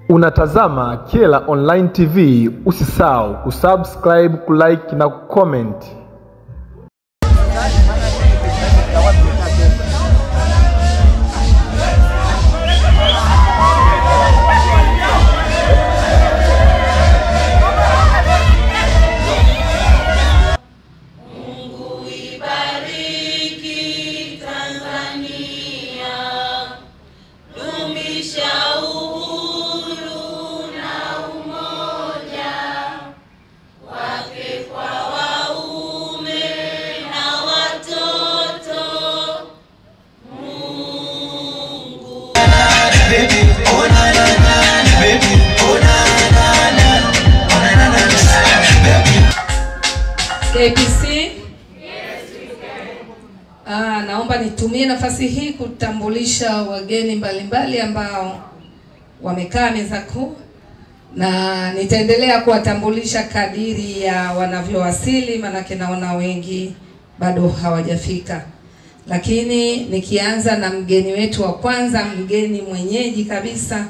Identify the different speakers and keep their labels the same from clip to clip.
Speaker 1: Unatazama Kyela Online TV, usisahau kusubscribe, kulike na kucomment.
Speaker 2: KPC, naomba nitumie nafasi hii kutambulisha wageni mbalimbali ambao wamekaa meza kuu, na nitaendelea kuwatambulisha kadiri ya wanavyowasili, manake naona wengi bado hawajafika. Lakini nikianza na mgeni wetu wa kwanza, mgeni mwenyeji kabisa,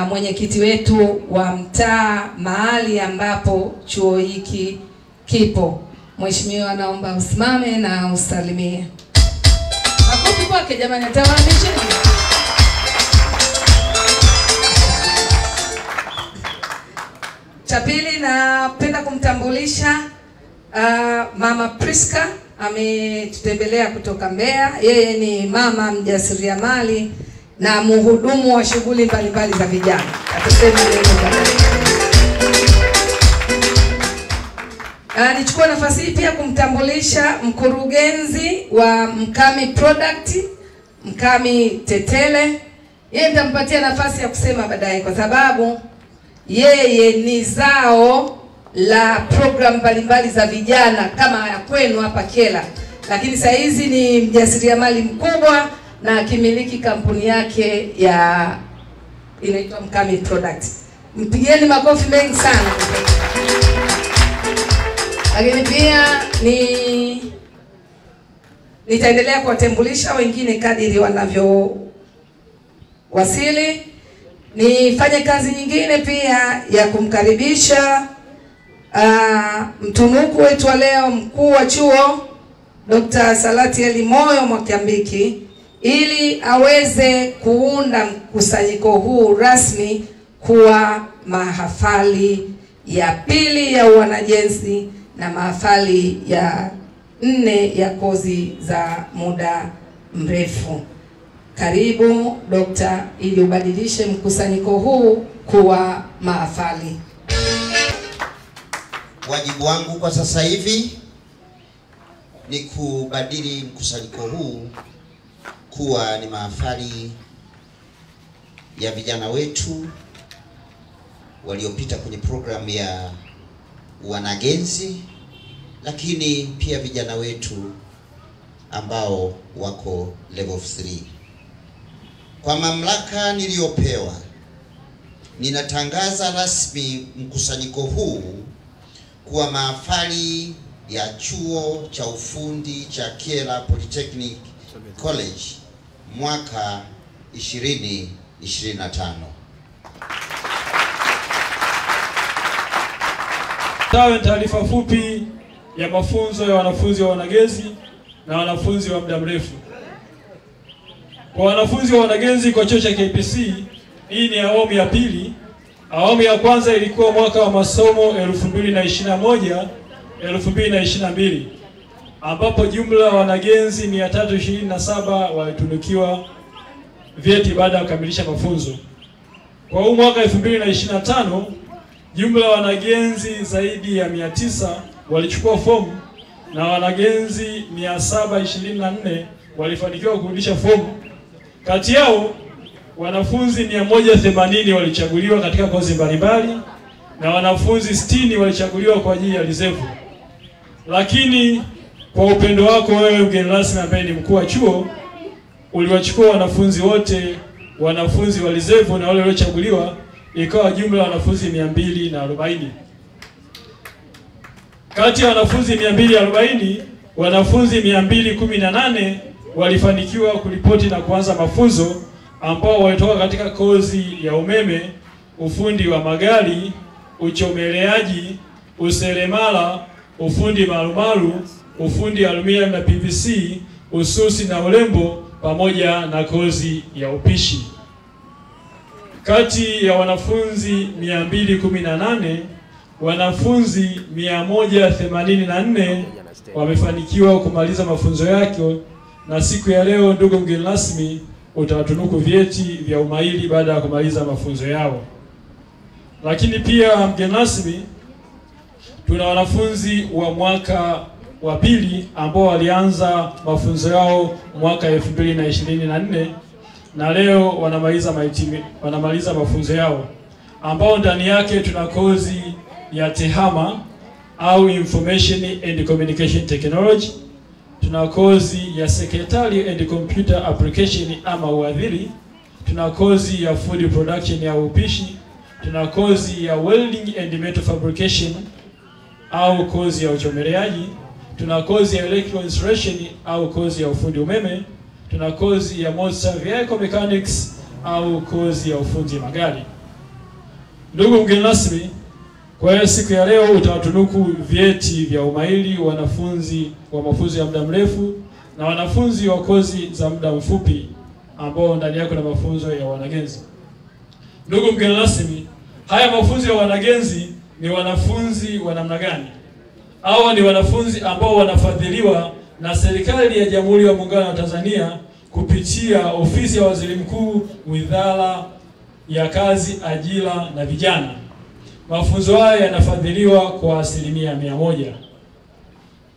Speaker 2: mwenyekiti wetu wa mtaa mahali ambapo chuo hiki kipo. Mheshimiwa, naomba usimame na usalimie. Makofi kwake jamani, atawaambie. Cha pili, napenda kumtambulisha Mama Priska, ametutembelea kutoka Mbeya. Yeye ni mama mjasiriamali na mhudumu wa shughuli mbalimbali za vijana. Atuseme leo. Nichukua nafasi hii pia kumtambulisha mkurugenzi wa Mkami Product, Mkami Tetele. Yeye nitampatia nafasi ya kusema baadaye, kwa sababu yeye ni zao la program mbalimbali za vijana kama ya kwenu hapa Kyela. Lakini sasa hizi ni mjasiriamali mkubwa na kimiliki kampuni yake ya inaitwa Mkami Product. Mpigieni makofi mengi sana. Lakini pia nitaendelea kuwatambulisha wengine kadiri wanavyo wasili. Nifanye kazi nyingine pia ya kumkaribisha mtunuku wetu wa leo, mkuu wa chuo Dr. Salatiel Moyo Mwakyambiki, ili aweze kuunda mkusanyiko huu rasmi kuwa mahafali ya pili ya wanajenzi na mahafali ya 4 ya kozi za muda mrefu. Karibu Dokta, ili ubadilishe mkusanyiko huu kuwa mahafali.
Speaker 3: Wajibu wangu kwa sasa hivi ni kubadili mkusanyiko huu kuwa ni mahafali ya vijana wetu waliopita kwenye programu ya wanagenzi, lakini pia vijana wetu ambao wako level 3. Kwa mamlaka niliyopewa, ninatangaza rasmi mkusanyiko huu kuwa mahafali ya chuo cha ufundi cha Kyela Polytechnic College mwaka 2025.
Speaker 4: Tawe taarifa fupi ya mafunzo ya wanafunzi wa wanagenzi na wanafunzi wa muda mrefu. Kwa wanafunzi wa wanagenzi kwa chuo cha KPC, hii ni awamu ya pili. Awamu ya kwanza ilikuwa mwaka wa masomo 2021-2022, ambapo jumla wanagenzi 327 walitunukiwa vyeti baada ya kukamilisha mafunzo. Kwa huu mwaka 2025, jumla wanagenzi zaidi ya 900 walichukua fomu na wanagenzi 724 walifanikiwa kurudisha fomu. Kati yao wanafunzi 180 walichaguliwa katika kozi mbalimbali na wanafunzi 60 walichaguliwa kwa ajili ya reserve. Lakini kwa upendo wako wewe mgeni rasmi ambaye ni mkuu wa chuo, uliwachukua wanafunzi wote, wanafunzi wa reserve na wale waliochaguliwa, ikawa jumla wanafunzi 240. Kati ya wanafunzi 240, wanafunzi 218 walifanikiwa kuripoti na kuanza mafunzo ambao walitoka katika kozi ya umeme ufundi wa magari, uchomeleaji, useremala, ufundi marumaru, ufundi aluminium na PVC, ususi na urembo, pamoja na kozi ya upishi. Kati ya wanafunzi 218, wanafunzi 184 wamefanikiwa kumaliza mafunzo yake, na siku ya leo, ndugu mgeni rasmi, utawatunuku vyeti vya umahiri baada ya kumaliza mafunzo yao. Lakini pia mgeni rasmi, tuna wanafunzi wa mwaka wa pili ambao walianza mafunzo yao mwaka 2024 na leo wanamaliza mafunzo yao, ambao ndani yake tuna kozi ya TEHAMA au Information and Communication Technology, tuna kozi ya Secretary and Computer Application ama uadhiri, tuna kozi ya Food Production ya upishi, tuna kozi ya Welding and Metal Fabrication au kozi ya uchomeleaji, tuna kozi ya Electrical Installation au kozi ya ufundi umeme, tuna kozi ya Motor Vehicle Mechanics au kozi ya ufundi magari. Ndugu mgeni rasmi, kwa hiyo siku ya leo utawatunuku vyeti vya umahiri wanafunzi wa mafunzo ya muda mrefu na wanafunzi wa kozi za muda mfupi ambao ndani yake na mafunzo ya wanagenzi. Ndugu mgeni rasmi, haya mafunzo ya wanagenzi ni wanafunzi wa namna gani? Hawa ni wanafunzi ambao wanafadhiliwa na serikali ya Jamhuri ya Muungano wa Tanzania kupitia ofisi ya Waziri Mkuu, Wizara ya Kazi, Ajira na Vijana. Mafunzo haya yanafadhiliwa kwa 100%.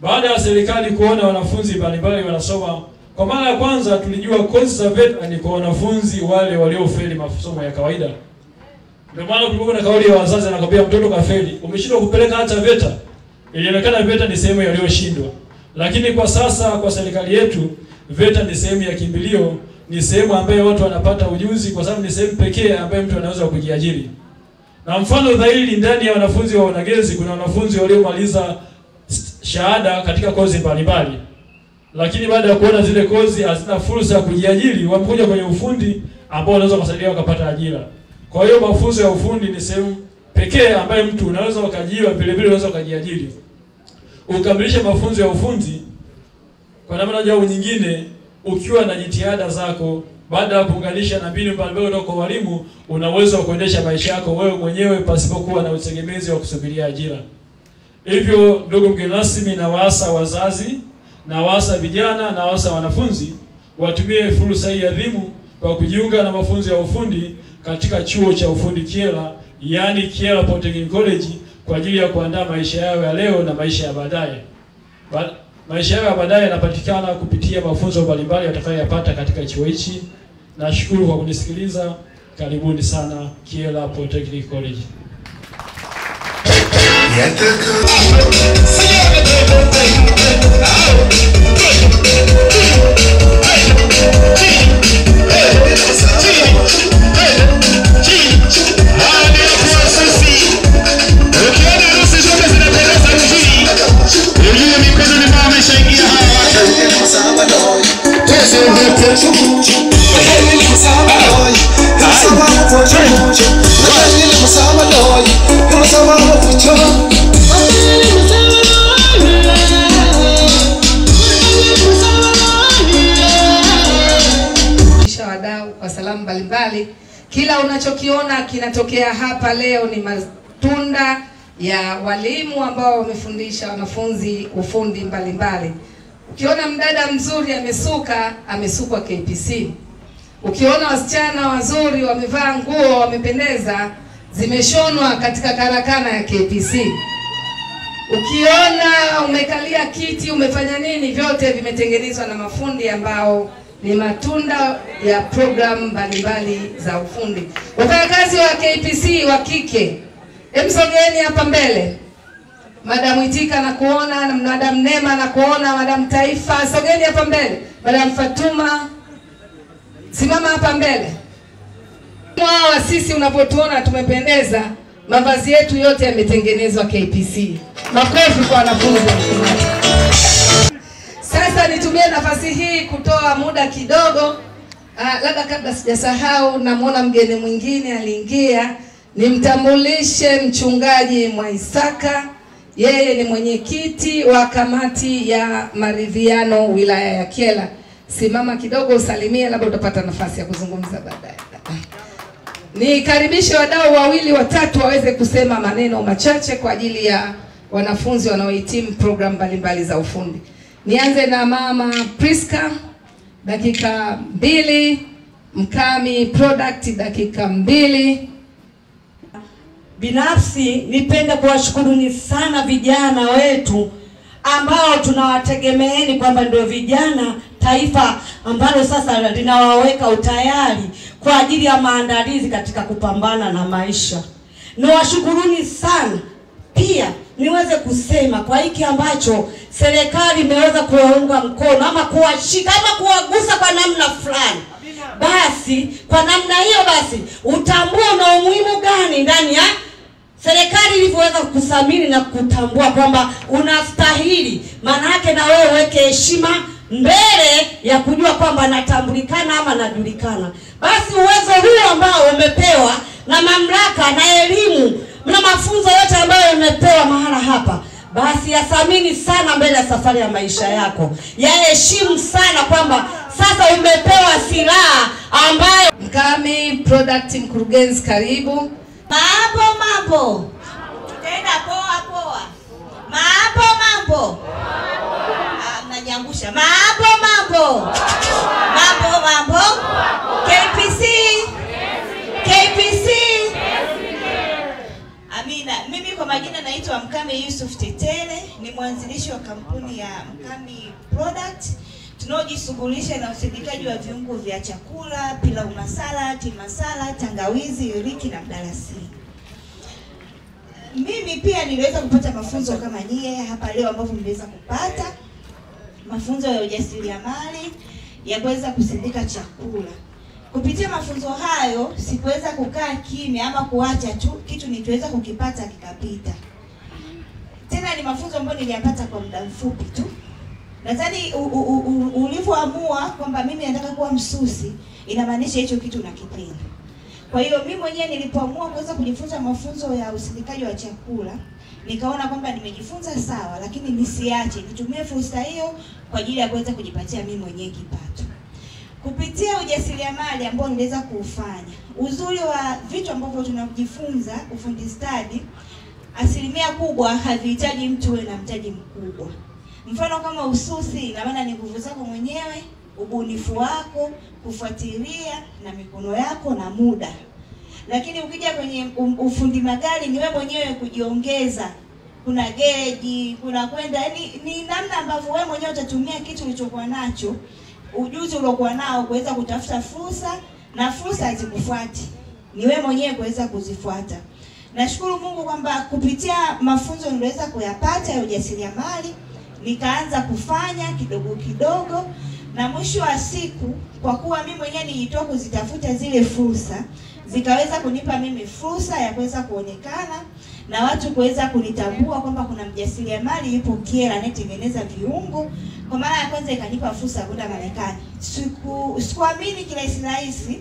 Speaker 4: Baada ya serikali kuona wanafunzi mbalimbali wanasoma, kwa mara ya kwanza tulijua kozi za VETA ni kwa wanafunzi wale waliofeli masomo ya kawaida. Ndio maana kulikuwa na kauli ya wazazi anakwambia mtoto kafeli, umeshindwa kupeleka hata VETA. Ilionekana VETA ni sehemu yaliyoshindwa. Lakini kwa sasa kwa serikali yetu, VETA ni sehemu ya kimbilio, ni sehemu ambayo watu wanapata ujuzi, kwa sababu ni sehemu pekee ambayo mtu anaweza kujiajiri. Na mfano dhahiri, ndani ya wanafunzi wa wanagenzi kuna wanafunzi waliomaliza shahada katika kozi mbalimbali, lakini baada ya kuona zile kozi hazina fursa ya kujiajiri, wamekuja kwenye ufundi ambao wanaweza kusaidia wakapata ajira. Kwa hiyo mafunzo ya ufundi ni sehemu pekee ambayo mtu unaweza ukajiwa, vile vile unaweza ukajiajiri. Ukamilisha mafunzo ya ufundi kwa namna moja au nyingine, ukiwa na jitihada zako, baada ya kuunganisha na mbinu mbalimbali kwa walimu, unaweza kuendesha maisha yako wewe mwenyewe pasipokuwa na utegemezi wa kusubiria ajira. Hivyo ndugu mgeni rasmi, na waasa wazazi, na waasa vijana, na waasa wanafunzi watumie fursa hii adhimu kwa kujiunga na mafunzo ya ufundi katika chuo cha ufundi Kyela, yani Kyela Polytechnic College, kwa ajili ya kuandaa maisha yao ya leo na maisha ya baadaye. Maisha yao ya baadaye yanapatikana kupitia mafunzo mbalimbali watakayoyapata katika chuo hichi. Nashukuru kwa kunisikiliza. Karibuni sana Kyela Polytechnic College.
Speaker 2: Wadau wa salamu mbalimbali, kila unachokiona kinatokea hapa leo ni matunda ya walimu ambao wamefundisha wanafunzi ufundi mbalimbali. Ukiona mdada mzuri amesukwa KPC. Ukiona wasichana wazuri wamevaa nguo wamependeza, zimeshonwa katika karakana ya KPC. Ukiona umekalia kiti umefanya nini, vyote vimetengenezwa na mafundi ambao ni matunda ya programu mbalimbali za ufundi. Wafanyakazi wa KPC wa kike, emsogeni hapa mbele. Madam Itika na kuona, na Madam Nema na kuona, Madam Taifa sogeni hapa mbele. Madam Fatuma simama hapa mbele. Mwa sisi unapotuona tumependeza, mavazi yetu yote yametengenezwa KPC. Makofi kwa wanafunzi. Sasa nitumie nafasi hii kutoa muda kidogo, labda kabla sijasahau, namuona mgeni mwingine aliingia, Nimtambulishe mchungaji Mwaisaka, yeye ni mwenyekiti wa kamati ya maridhiano wilaya ya Kyela. Simama kidogo usalimie, labda utapata nafasi ya kuzungumza baadaye. Nikaribishe wadau wawili watatu waweze kusema maneno machache kwa ajili ya wanafunzi wanaohitimu program mbalimbali za ufundi. Nianze na mama Priska, dakika 2, Mkami Product dakika 2.
Speaker 5: Binafsi nipende kuwashukuruni sana vijana wetu ambao tunawategemeeni kwamba ndio vijana taifa ambalo sasa linawaweka utayari kwa ajili ya maandalizi katika kupambana na maisha. Nawashukuruni sana. Pia niweze kusema kwa hiki ambacho serikali imeweza kuwaunga mkono ama kuwashika ama kuwagusa kwa namna fulani. Basi kwa namna hiyo basi utambua na umuhimu gani ndani ya serikali ilivyoweza kukusamini na kutambua kwamba unastahili. Maana yake na wewe weke heshima mbele ya kujua kwamba natambulikana ama najulikana. Basi uwezo huu ambao umepewa na mamlaka na elimu na mafunzo yote ambayo umepewa mahala hapa, basi yathamini sana mbele ya safari ya maisha yako. Yaheshimu sana kwamba sasa umepewa silaha ambayo.
Speaker 2: Mkami Product mkurugenzi, karibu.
Speaker 6: Mambo. Tutaenda poa. Mambo. Mnanyangusha. Mambo. KPC. Amina. Mimi kwa majina naitwa Mkami Yusuf Tetele, ni mwanzilishi wa kampuni ya Mkami Product. Tunaojishughulisha na usindikaji wa viungo vya chakula, pilau masala, timasala, tangawizi, iliki na mdalasini. Mimi pia niliweza kupata mafunzo kama nyie hapa leo ambavyo mliweza kupata mafunzo ya ujasiriamali ya kuweza kusindika chakula. Kupitia mafunzo hayo sikuweza kukaa kimya ama kuacha tu kitu nilichoweza kukipata kikapita. Tena ni mafunzo ambayo niliyapata kwa muda mfupi tu. Nadhani ulivyoamua kwamba mimi nataka kuwa msusi, inamaanisha hicho kitu nakipenda. Kwa hiyo mimi mwenyewe nilipoamua kuweza kujifunza mafunzo ya usindikaji wa chakula, nikaona kwamba nimejifunza sawa, lakini nisiache, nitumie fursa hiyo kwa ajili ya kuweza kujipatia mimi mwenyewe kipato. Kupitia ujasiriamali ambao niliweza kuufanya, uzuri wa vitu ambavyo tunajifunza ufundi stadi, asilimia kubwa havihitaji mtu uwe na mtaji mkubwa. Mfano kama ususi, ina maana ni nguvu zako mwenyewe, ubunifu wako, kufuatilia na mikono yako na muda. Lakini ukija kwenye ufundi magari ni wewe mwenyewe kujiongeza. Kuna geji, kuna kwenda, ni namna ambavyo wewe mwenyewe utatumia kitu ulichokuwa nacho, ujuzi uliokuwa nao kuweza kutafuta fursa, na fursa hazikufuati. Ni wewe mwenyewe kuweza kuzifuata. Nashukuru Mungu kwamba kupitia mafunzo niliweza kuyapata ya ujasiriamali, nikaanza kufanya kidogo kidogo, na mwisho wa siku kwa kuwa mimi mwenyewe nilitoka kuzitafuta zile fursa, zikaweza kunipa mimi fursa ya kuweza kuonekana na watu kuweza kunitambua kwamba kuna mjasiriamali yupo Kyela anayetengeneza viungo. Kwa mara ya kwanza ikanipa fursa ya kwenda Marekani. Sikuamini kirahisi,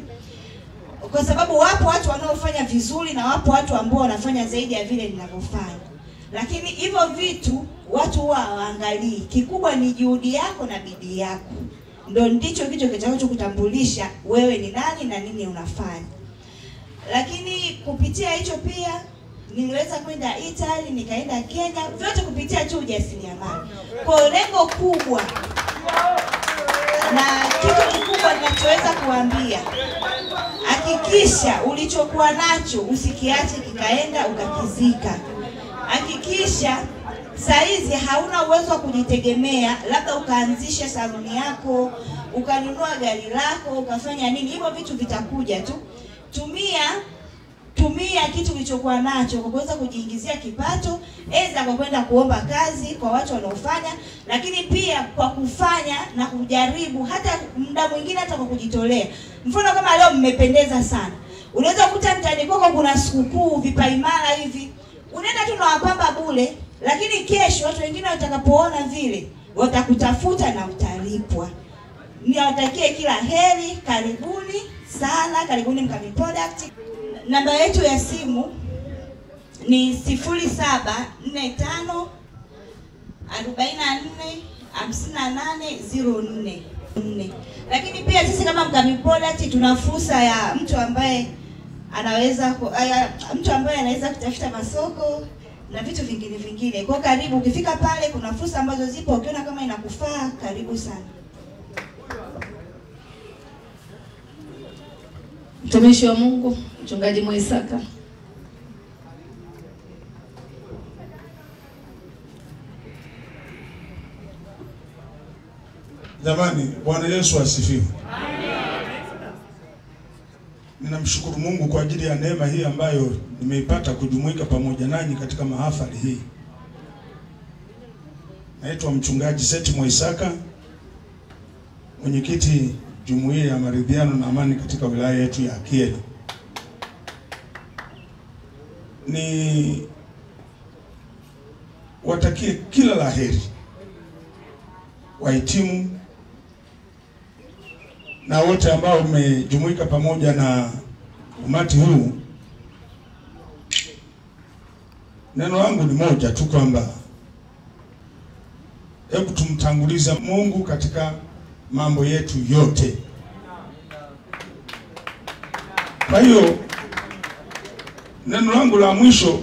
Speaker 6: kwa sababu wapo watu wanaofanya vizuri na wapo watu ambao wanafanya zaidi ya vile ninavyofanya. Lakini hivyo vitu watu huwa hawaangalii. Kikubwa ni juhudi yako na bidii yako. Ndio ndicho kitu kitakachokutambulisha wewe ni nani na nini unafanya. Lakini kupitia hicho pia niliweza kwenda Italy, nikaenda Kenya, vyote kupitia tu ujasiriamali. Kwa lengo kubwa na kitu kikubwa ninachoweza kuambia, hakikisha ulichokuwa nacho usikiache kikaenda ukakizika. Hakikisha saizi hauna uwezo wa kujitegemea, labda ukaanzisha saluni yako, ukanunua gari lako, ukafanya nini, hivyo vitu vitakuja tu. Tumia kitu ulichokuwa nacho kwa kuweza kujiingizia kipato, aidha kwa kwenda kuomba kazi kwa watu wanaofanya, lakini pia kwa kufanya na kujaribu, hata muda mwingine hata kwa kujitolea. Mfano kama leo mmependeza sana, unaweza kukuta mtaani kwako kuna sikukuu, vipaimara hivi, unaenda tu na wapamba bure, lakini kesho watu wengine watakapoona vile watakutafuta na utalipwa. Niwatakie kila heri, karibuni sana, karibuni Mkami Product. Namba yetu ya simu ni 0745 44 58 04. Lakini pia sisi kama Mkami Product tuna fursa ya mtu ambaye anaweza kutafuta masoko na vitu vingine. Kwa karibu, ukifika pale kuna fursa ambazo zipo, ukiona kama inakufaa, karibu sana.
Speaker 2: Mtumishi wa Mungu, Mchungaji Mwaisaka.
Speaker 7: Jamani, Bwana Yesu asifiwe. Ninamshukuru Mungu kwa ajili ya neema hii ambayo nimeipata kujumuika pamoja nanyi katika mahafali hii. Naitwa Mchungaji Seth Mwaisaka, mwenyekiti Jumuiya ya Maridhiano na Amani katika wilaya yetu ya Kyela. Ni watakie kila laheri wahitimu na wote ambao umejumuika pamoja na umati huu. Neno langu ni moja tu, kwamba hebu tumtangulize Mungu katika mambo yetu yote. Kwa hiyo neno langu la mwisho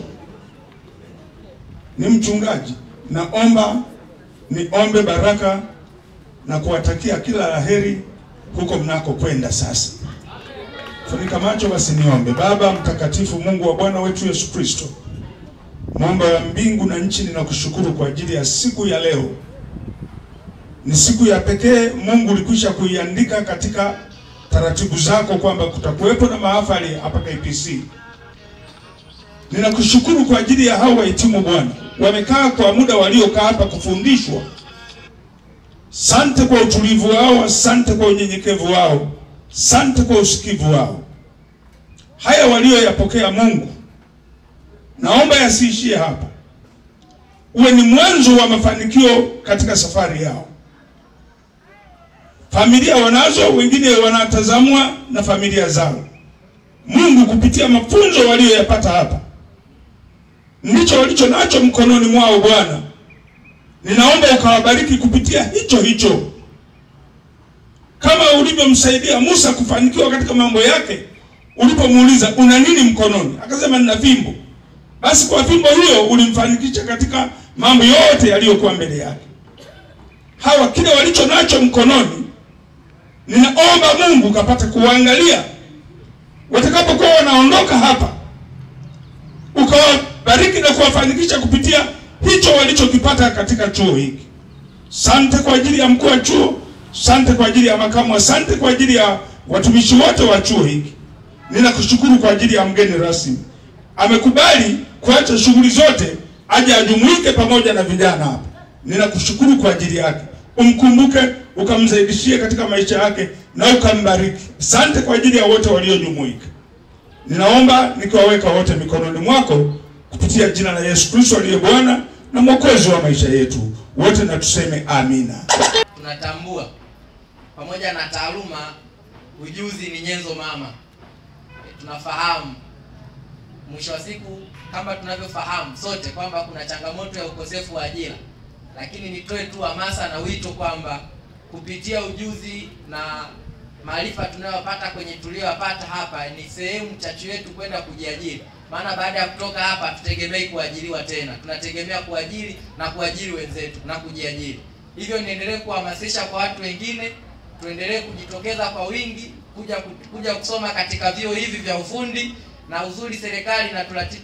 Speaker 7: ni mchungaji, niombe baraka na kuwatakia kila laheri huko mnako kwenda sasa. Funika macho basi niombe. Baba mtakatifu, Mungu wa Bwana wetu Yesu Kristo, Muumba wa mbingu na nchi, ninakushukuru kwa ajili ya siku ya leo. Ni siku ya pekee Mungu ulikwisha kuiandika katika taratibu zako kwamba kutakuwepo na mahafali hapa KPC. Ninakushukuru kwa ajili ya hao wahitimu Bwana, wamekaa kwa muda waliokaa hapa kufundishwa. Asante kwa utulivu wao, asante kwa unyenyekevu wao, asante kwa usikivu wao. Haya walioyapokea Mungu, naomba yasiishie hapa, uwe ni mwanzo wa mafanikio katika safari yao. Familia wanazo, wengine wanatazamwa na familia zao. Mungu, kupitia mafunzo walioyapata hapa, ndicho walicho nacho mkononi mwao Bwana. Ninaomba ukawabariki kupitia hicho. Kama ulivyomsaidia Musa kufanikiwa katika mambo yake, ulipomuuliza una nini mkononi, akasema nina fimbo. Basi kwa fimbo hiyo ulimfanikisha katika mambo yote yaliyokuwa mbele yake. Hawa kile walicho nacho mkononi, ninaomba Mungu kapata kuangalia watakapokuwa wanaondoka hapa, ukawabariki na kuwafanikisha kupitia hicho walichokipata katika chuo hiki. Asante kwa ajili ya mkuu wa chuo, asante kwa ajili ya makamu, asante kwa ajili ya watumishi wote wa chuo hiki. Ninakushukuru kwa ajili ya mgeni rasmi, amekubali kuacha shughuli zote aje ajumuike pamoja na vijana hapa. Ninakushukuru kwa ajili yake, umkumbuke, ukamzaidishie katika maisha yake na ukambariki. Asante kwa ajili ya wote waliojumuika. Ninaomba nikiwaweka wote mikononi mwako kupitia jina la Yesu Kristo aliye Bwana na Mwokozi wa maisha yetu. Wote na tuseme amina.
Speaker 8: Tunatambua pamoja na taaluma, ujuzi ni nyenzo mama. Tunafahamu mwisho wa siku, kama tunavyofahamu sote kwamba kuna changamoto ya ukosefu wa ajira, lakini nitoe tu hamasa na wito kwamba kupitia ujuzi na maarifa tunayopata kwenye tuliyopata hapa, ni sehemu chachu yetu kwenda kujiajiri. Maana baada ya kutoka hapa tutegemei kuajiriwa tena, tunategemea kuajiri na kuajiri wenzetu na kujiajiri. Hivyo niendelee kuhamasisha kwa watu wengine, tuendelee kujitokeza kwa wingi kuja kusoma katika vyuo hivi vya ufundi, na uzuri serikali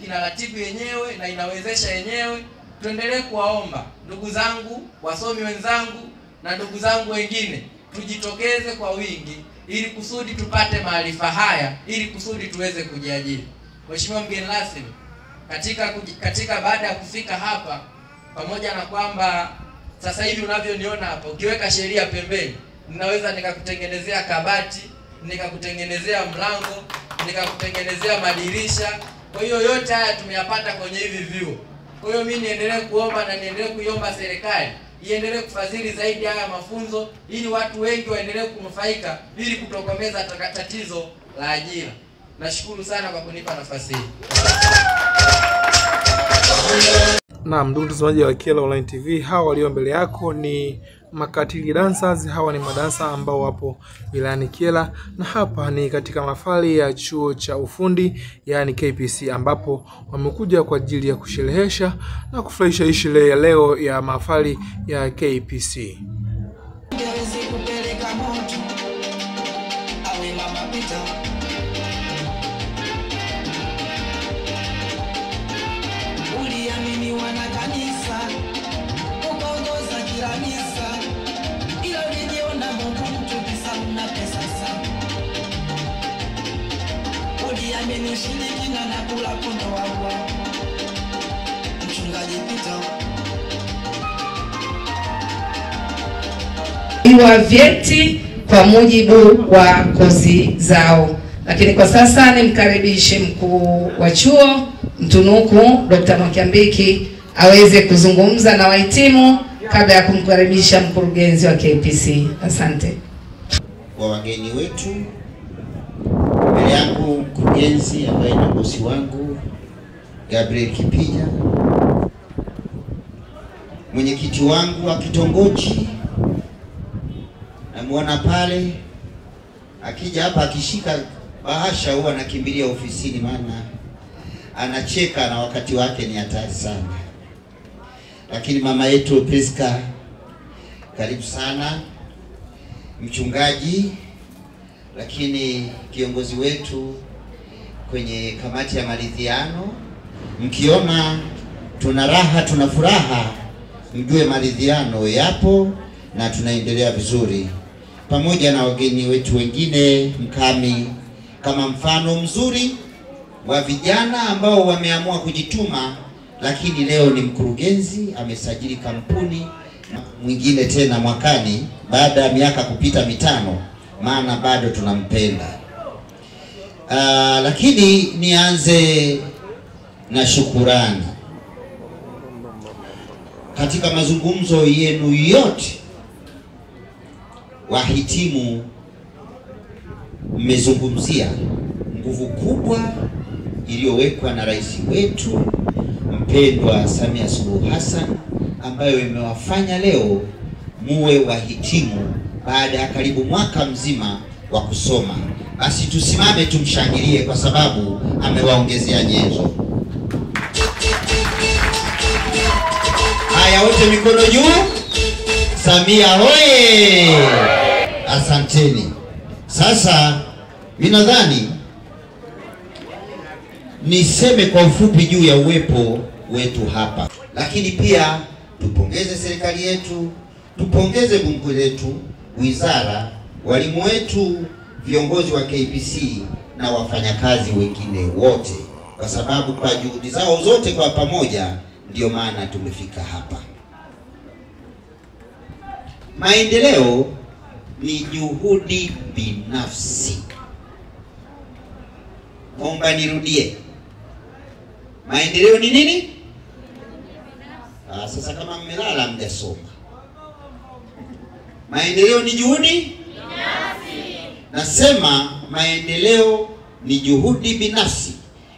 Speaker 8: inaratibu yenyewe na inawezesha yenyewe. Tuendelee kuwaomba ndugu zangu, wasomi wenzangu na ndugu zangu wengine, tujitokeze kwa wingi ili kusudi tupate maarifa haya, ili kusudi tuweze kujiajiri. Mheshimiwa mgeni rasmi, katika baada ya kufika hapa, pamoja na kwamba sasa hivi unavyoniona hapa, ukiweka sheria pembeni, ninaweza nikakutengenezea kabati, nikakutengenezea mlango, nikakutengenezea madirisha. Kwa hiyo yote haya tumeyapata kwenye hivi vyuo. Kwa hiyo mimi niendelee kuomba na niendelee kuiomba serikali iendelee kufadhili zaidi haya mafunzo, ili watu wengi waendelee kunufaika, ili kutokomeza tatizo la ajira. Nashukuru sana kwa kunipa nafasi hii.
Speaker 1: Naam, ndugu mtazamaji wa Kyela Online TV, hawa walio mbele yako ni Makatili Dancers. Hawa ni madansa ambao wapo wilayani Kyela, na hapa ni katika mahafali ya chuo cha ufundi yani KPC, ambapo wamekuja kwa ajili ya kusherehesha na kufurahisha sherehe ya leo ya mahafali ya KPC.
Speaker 2: Iwa vyeti kwa mujibu wa kozi zao. Lakini kwa sasa nimkaribishe mkuu wa chuo mtunuku Dr. Mwakyambiki aweze kuzungumza na wahitimu kabla ya kumkaribisha mkurugenzi wa KPC. Asante.
Speaker 3: Kwa wageni wetu, mbele yangu mkurugenzi ambaye ni bosi wangu Gabriel Kipija, mwenyekiti wangu wa kitongoji, namuona pale akija hapa akishika bahasha huwa anakimbilia ofisini, maana anacheka na wakati wake ni hatari sana. Lakini mama yetu Priska, karibu sana. Mchungaji, lakini kiongozi wetu kwenye kamati ya maridhiano, mkiona tuna raha tuna furaha, mjue maridhiano yapo na tunaendelea vizuri, pamoja na wageni wetu wengine mkami, kama mfano mzuri wa vijana ambao wameamua kujituma. Lakini leo ni mkurugenzi amesajili kampuni mwingine tena mwakani baada ya miaka kupita 5, maana bado tunampenda. Lakini nianze na shukurani. Katika mazungumzo yenu yote wahitimu mmezungumzia nguvu kubwa iliyowekwa na rais wetu mpendwa Samia Suluhu Hassan, ambayo imewafanya leo muwe wahitimu baada ya karibu mwaka mzima wa kusoma. Basi tusimame tumshangilie kwa sababu amewaongezea nyenzo. Haya, wote mikono juu. Samia hoye! Asanteni. Sasa mimi nadhani niseme kwa ufupi juu ya uwepo wetu hapa, lakini pia tupongeze serikali yetu, tupongeze bunge letu, wizara, walimu wetu, viongozi wa KPC na wafanyakazi wengine wote, kwa sababu kwa juhudi zao zote kwa pamoja ndio maana tumefika hapa. Maendeleo ni juhudi binafsi. Naomba nirudie. Maendeleo ni nini? Sasa kama mmelala mjasoma. Maendeleo ni juhudi binafsi. Nasema maendeleo ni juhudi binafsi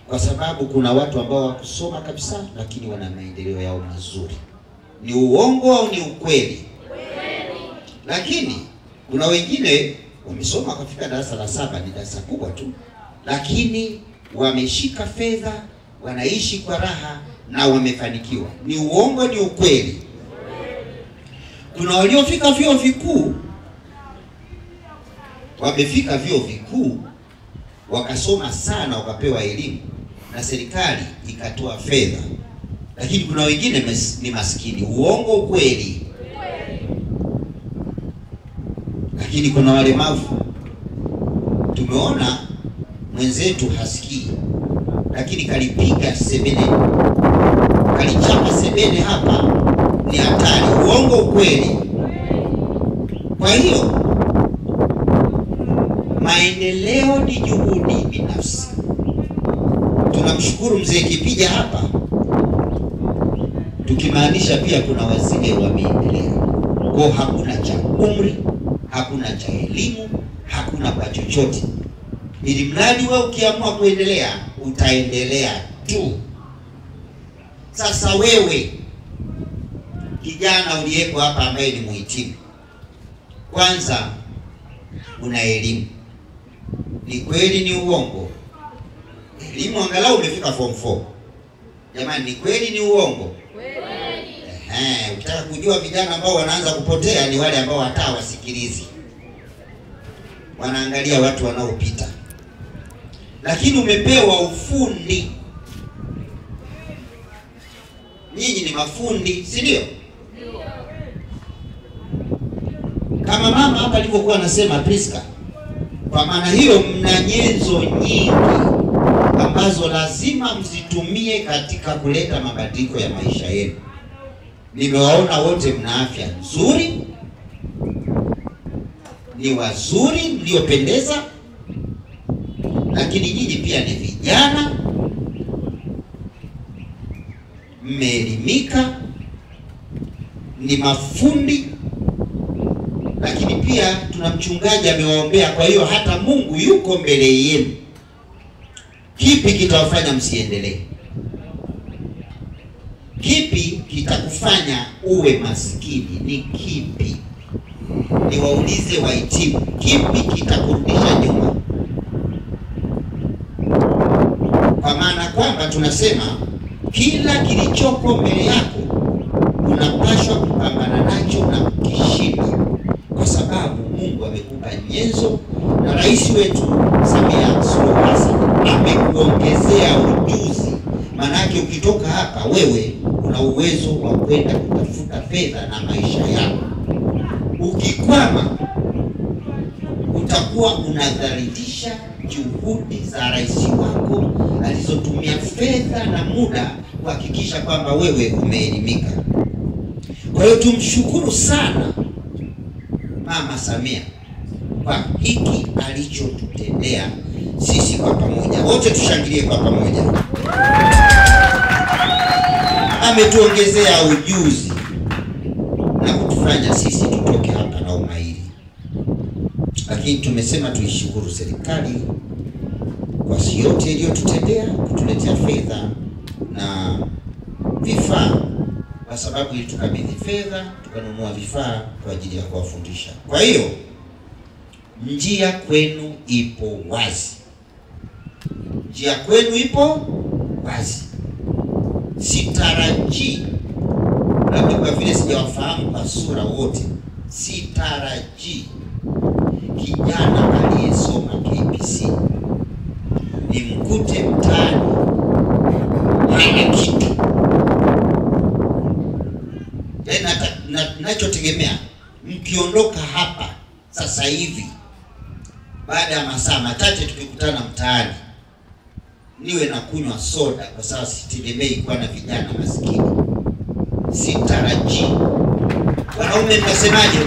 Speaker 3: kwa sababu kuna watu ambao wakusoma kabisa lakini wana maendeleo yao mazuri. Ni uongo au ni ukweli? Lakini kuna wengine wamesoma wakafika darasa la 7, ni darasa kubwa tu, lakini wameshika fedha, wanaishi kwa raha na wamefanikiwa. Ni uongo ni ukweli? Kuna waliofika vyuo vikuu, wamefika vyuo vikuu wakasoma sana, wakapewa elimu na serikali ikatoa fedha, lakini kuna wengine ni maskini. Uongo ukweli? Lakini kuna walemavu, tumeona mwenzetu hasikii lakini kalipiga sebene, kalichapa sebene hapa, ni hatari. Uongo ukweli? Kwa hiyo maendeleo ni juhudi binafsi. Tunamshukuru mzee Kipija hapa, tukimaanisha pia kuna wazee wameendelea. Kwa hakuna cha umri, hakuna cha elimu, hakuna kwa chochote. ili mradi wewe ukiamua kuendelea utaendelea tu. Sasa wewe kijana uliyeko hapa ambaye ni muhitimu, kwanza una elimu. Ni kweli ni uongo? Elimu angalau umefika form 4. Jamani, ni kweli ni uongo? Kweli. Ukitaka kujua vijana ambao wanaanza kupotea ni wale ambao hata wasikilizi. Wanaangalia watu wanaopita. Lakini umepewa ufundi. Nyinyi ni mafundi, si ndio? Kama mama hapa alivyokuwa anasema Priska. Kwa maana hiyo mna nyenzo nyingi ambazo lazima mzitumie katika kuleta mabadiliko ya maisha yenu. Nimewaona wote mna afya nzuri, ni wazuri, mliopendeza, lakini nyinyi pia ni vijana, mmeelimika, ni mafundi, lakini pia tuna mchungaji amewaombea. Kwa hiyo hata Mungu yuko mbele yenu. Kipi kitawafanya msiendelee? Kipi kitakufanya uwe maskini? Ni kipi? Niwaulize wahitimu, kipi kitakurudisha nyuma? Kwa maana kwamba tunasema kila kilichoko mbele yako unapaswa kupambana nacho na kukishinda, kwa sababu Mungu amekupa nyenzo na rais wetu Samia Suluhu Hassan amekuongezea ujuzi. Manake ukitoka hapa wewe una uwezo wa kwenda kutafuta fedha na maisha yako. Ukikwama utakuwa unadhalilisha juhudi za rais wako alizotumia fedha na muda kuhakikisha kwamba wewe umeelimika. Kwa hiyo tumshukuru sana Mama Samia kwa hiki alichotutendea sisi kwa pamoja. Wote tushangilie kwa pamoja. Ametuongezea ujuzi na kutufanya sisi tutoke hapa na umahiri. Lakini tumesema tuishukuru serikali kwa yote iliyotutendea, kutuletea fedha na vifaa, kwa sababu ilitukabidhi fedha tukanunua vifaa kwa ajili ya kuwafundisha. Kwa hiyo njia kwenu ipo wazi. Njia kwenu ipo wazi. Sitarajii, labda kwa vile sijawafahamu kwa sura wote, sitarajii kijana aliyesoma KPC nimkute mtaani hana kitu. Nachotegemea mkiondoka hapa sasa hivi, baada ya masaa machache tukikutana mtaani, niwe na kunywa soda, kwa sababu sitegemei kuwa na vijana maskini. Sitarajii. Wanaume mnasemaje?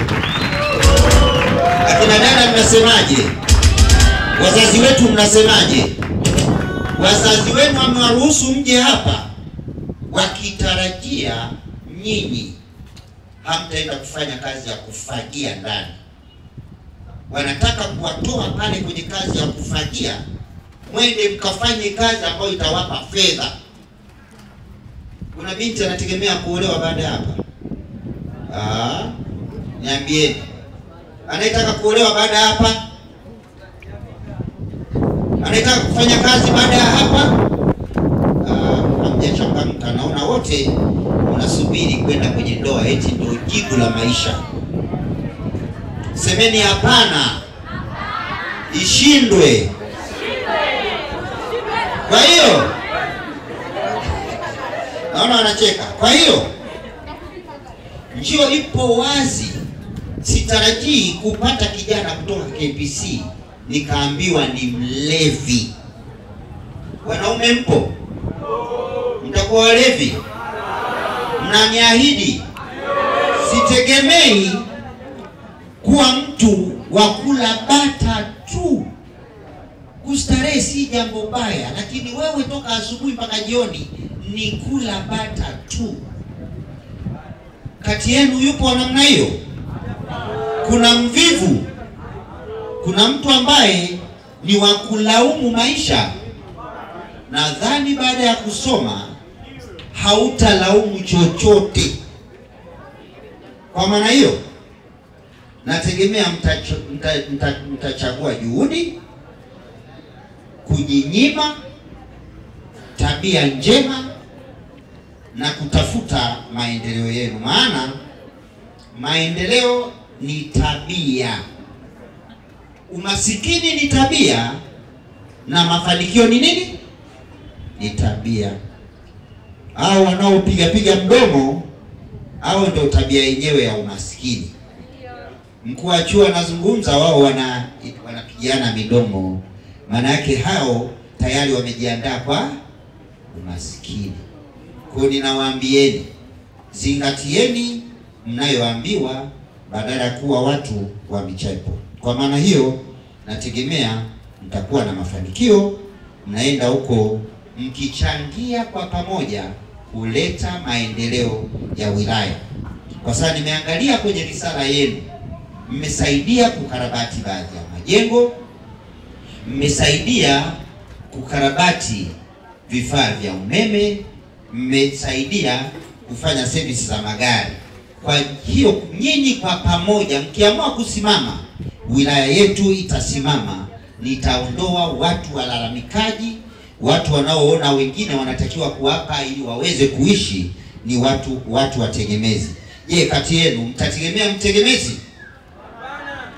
Speaker 3: Akina dada mnasemaje? Wazazi wetu mnasemaje? Wazazi wenu wamewaruhusu mje hapa wakitarajia nyinyi hamtaenda kufanya kazi ya kufagia ndani. Wanataka kuwatoa pale kwenye kazi ya kufagia, mwende mkafanye kazi ambayo itawapa fedha. Kuna binti anategemea kuolewa baada ya hapa. Niambieni, anayetaka kuolewa baada ya hapa? Anayetaka kufanya kazi baada ya hapa? Hamjachangamka. Naona wote unasubiri kwenda kwenye ndoa, eti ndio jibu la maisha. Semeni hapana. Ishindwe. Kwa hiyo naona wanacheka. Kwa hiyo njio ipo wazi. Sitarajii kupata kijana kutoka KPC nikaambiwa ni mlevi. Wanaume mpo? Mtakuwa walevi? Mnaniahidi? Sitegemei kuwa mtu wa kula bata tu. Kustarehe si jambo baya, lakini wewe toka asubuhi mpaka jioni ni kula bata tu. Kati yenu yupo namna hiyo? Kuna mvivu? Kuna mtu ambaye ni wa kulaumu maisha. Nadhani baada ya kusoma hautalaumu chochote. Kwa maana hiyo nategemea mtachagua juhudi, kujinyima, tabia njema na kutafuta maendeleo yenu. Maana maendeleo ni tabia, umasikini ni tabia, na mafanikio ni nini? Ni tabia. Hao wanaopiga mdomo, hao ndio tabia yenyewe ya umasikini. Mkuu wa chuo anazungumza, wao wanapigiana midomo, maana yake hao tayari wamejiandaa kwa umasikini. Kwa hiyo ninawaambieni, zingatieni mnayoambiwa badala ya kuwa watu wa michepo. Kwa maana hiyo nategemea mtakuwa na mafanikio, mnaenda huko mkichangia kwa pamoja kuleta maendeleo ya wilaya. Kwa sababu nimeangalia kwenye risala yenu, mmesaidia kukarabati baadhi ya majengo, mmesaidia kukarabati vifaa vya umeme, mmesaidia kufanya service za magari. Kwa hiyo nyinyi kwa pamoja mkiamua kusimama, wilaya yetu itasimama. Nitaondoa watu walalamikaji, watu wanaoona wengine wanatakiwa kuwapa ili waweze kuishi, ni watu wategemezi. Je, kati yenu mtategemea mtegemezi? Hapana.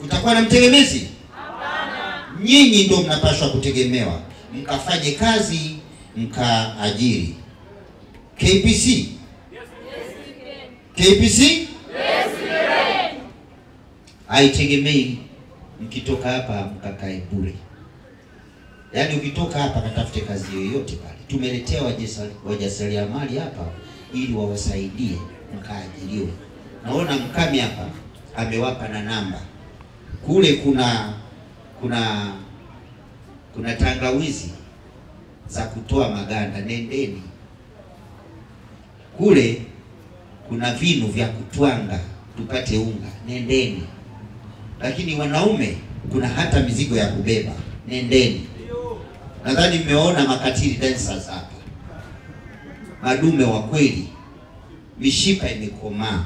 Speaker 3: Kutakuwa na mtegemezi? Hapana. Nyinyi ndio mnapaswa kutegemewa, mkafanye kazi, mkaajiri. KPC? Yes, KPC? Yes, haitegemei mkitoka hapa mkakae bure. Yaani ukitoka hapa katafute kazi yoyote pale. Tumeletea wajasiriamali hapa ili wawasaidie mkaajiriwe. Naona Mkami hapa amewapa na namba. Kule kuna tangawizi za kutoa maganda, nendeni. Kule kuna vinu vya kutwanga tupate unga, nendeni. Lakini wanaume kuna hata mizigo ya kubeba, nendeni. Nadhani mmeona makatili dancers hapa, madume wa kweli, mishipa imekomaa.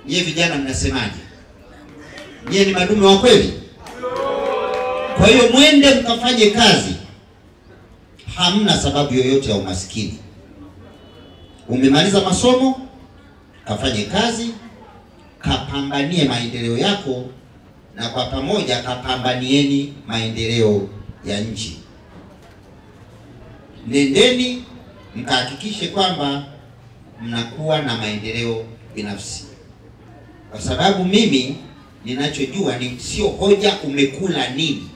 Speaker 3: Nyie vijana mnasemaje? Nyie ni madume wa kweli? Kwa hiyo mwende mkafanye kazi, hamna sababu yoyote ya umasikini. Umemaliza masomo, kafanye kazi, kapambanie maendeleo yako, na kwa pamoja kapambanieni maendeleo ya nchi. Nendeni mkahakikishe kwamba mnakuwa na maendeleo binafsi. Kwa sababu mimi ninachojua ni sio hoja umekula nini.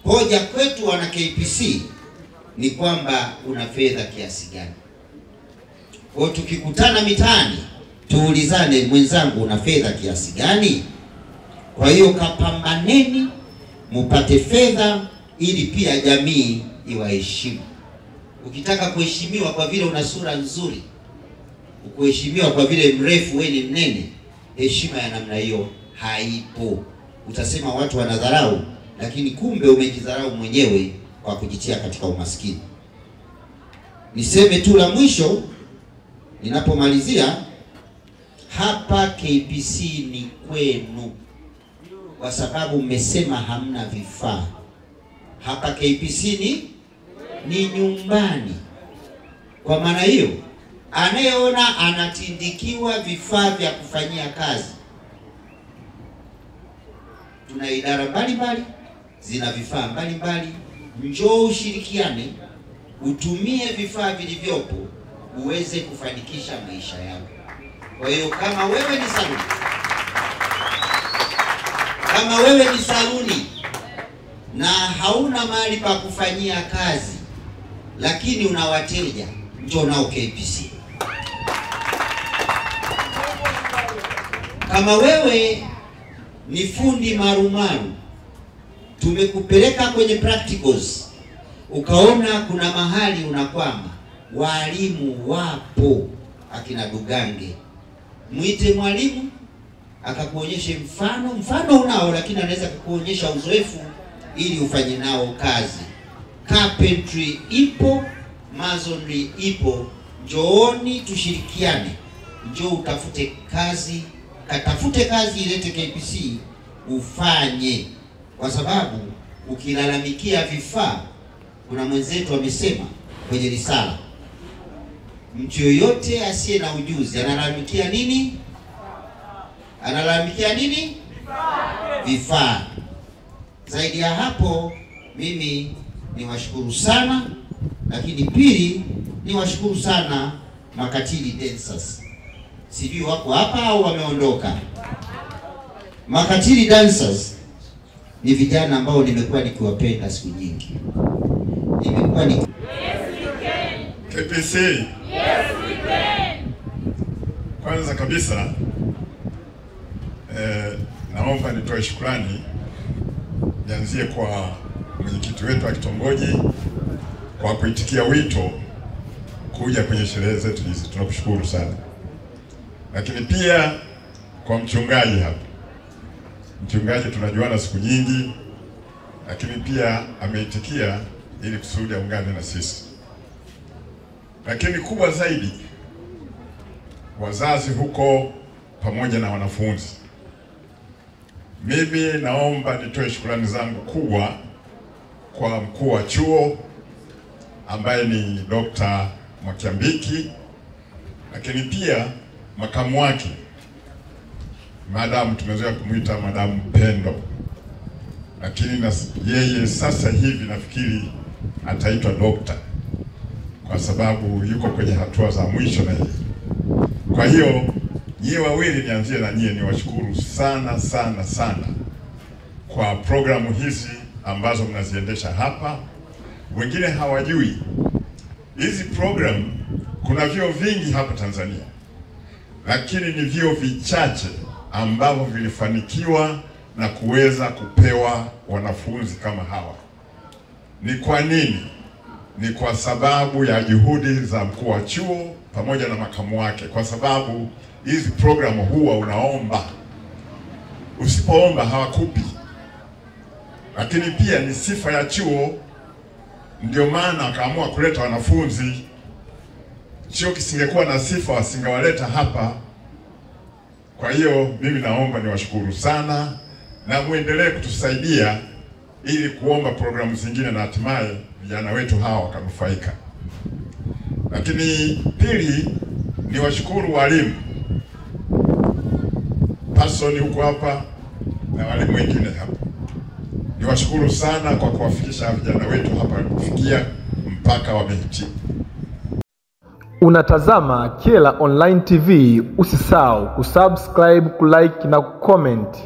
Speaker 3: Hoja kwetu wana KPC ni kwamba una fedha kiasi gani. Kwa tukikutana mitaani tuulizane, mwenzangu una fedha kiasi gani? Kwa hiyo kapambaneni mupate fedha ili pia jamii iwaheshimu. Ukitaka kuheshimiwa kwa vile una sura nzuri, ukuheshimiwa kwa vile mrefu wewe ni mnene, heshima ya namna hiyo haipo. Utasema watu wanadharau, lakini kumbe umejidharau mwenyewe kwa kujitia katika umaskini. Niseme tu la mwisho ninapomalizia hapa, KPC ni kwenu, kwa sababu mmesema hamna vifaa. Hapa KPC ni nyumbani. Kwa maana hiyo, anayeona anatindikiwa vifaa vya kufanyia kazi, tuna idara mbalimbali zina vifaa mbalimbali. Njoo ushirikiane, utumie vifaa vilivyopo uweze kufanikisha maisha yako. Kwa hiyo kama wewe ni saluni na hauna mahali pa kufanyia kazi, lakini una wateja, njoo nao KPC. Kama wewe ni fundi marumaru, tumekupeleka kwenye practicals, ukaona kuna mahali unakwama, walimu wapo akina Dugange, mwite mwalimu akakuonyeshe mfano unao, lakini anaweza kukuonyesha uzoefu ili ufanye nao kazi. Carpentry ipo, masonry ipo. Njooni tushirikiane, njoo utafute kazi, katafute kazi ilete KPC ufanye, kwa sababu ukilalamikia vifaa, kuna mwenzetu amesema kwenye risala, mtu yoyote asiye na ujuzi analalamikia nini? Analalamikia nini? Vifaa. Zaidi ya hapo, mimi niwashukuru sana, lakini pili niwashukuru sana makatili dancers. Sijui wako hapa au wameondoka. Makatili dancers ni vijana ambao nimekuwa nikiwapenda siku nyingi. Nimekuwa ni
Speaker 9: KPC. Yes we can. Kwanza kabisa naomba nitoe shukrani, nianzie kwa mwenyekiti wetu wa kitongoji kwa kuitikia wito kuja kwenye sherehe zetu hizi, tunakushukuru sana. Lakini pia kwa mchungaji hapa. Mchungaji tunajuana siku nyingi, lakini pia ameitikia ili kusudi aungane na sisi. Lakini kubwa zaidi, wazazi huko pamoja na wanafunzi. Mimi naomba nitoe shukrani zangu kubwa kwa mkuu wa chuo ambaye ni Dr. Mwakiambiki, lakini pia makamu wake Madam, tumezoea kumuita Madam Pendo, lakini yeye sasa hivi nafikiri ataitwa dokta kwa sababu yuko kwenye hatua za mwisho na yeye. Kwa hiyo nyie wawili, nianzie na nyie, niwashukuru sana sana sana kwa programu hizi ambazo mnaziendesha hapa. Wengine hawajui hizi program, kuna vyuo vingi hapa Tanzania, lakini ni vyuo vichache ambavyo vilifanikiwa na kuweza kupewa wanafunzi kama hawa. Ni kwa nini? Ni kwa sababu ya juhudi za mkuu wa chuo pamoja na makamu wake, kwa sababu hizi programu huwa unaomba, usipoomba hawakupi. Lakini pia ni sifa ya chuo, ndio maana wakaamua kuleta wanafunzi. Chuo kisingekuwa na sifa wasingewaleta hapa. Kwa hiyo mimi naomba niwashukuru sana na muendelee kutusaidia ili kuomba programu zingine na hatimaye vijana wetu hawa wakanufaika. Lakini pili, niwashukuru walimu. Pasoni huko hapa na walimu wengine hapa. Niwashukuru sana kwa kuwafikisha vijana wetu hapa kufikia mpaka wamehitimu.
Speaker 1: Unatazama Kyela Online TV, usisahau kusubscribe, kulike na kucomment.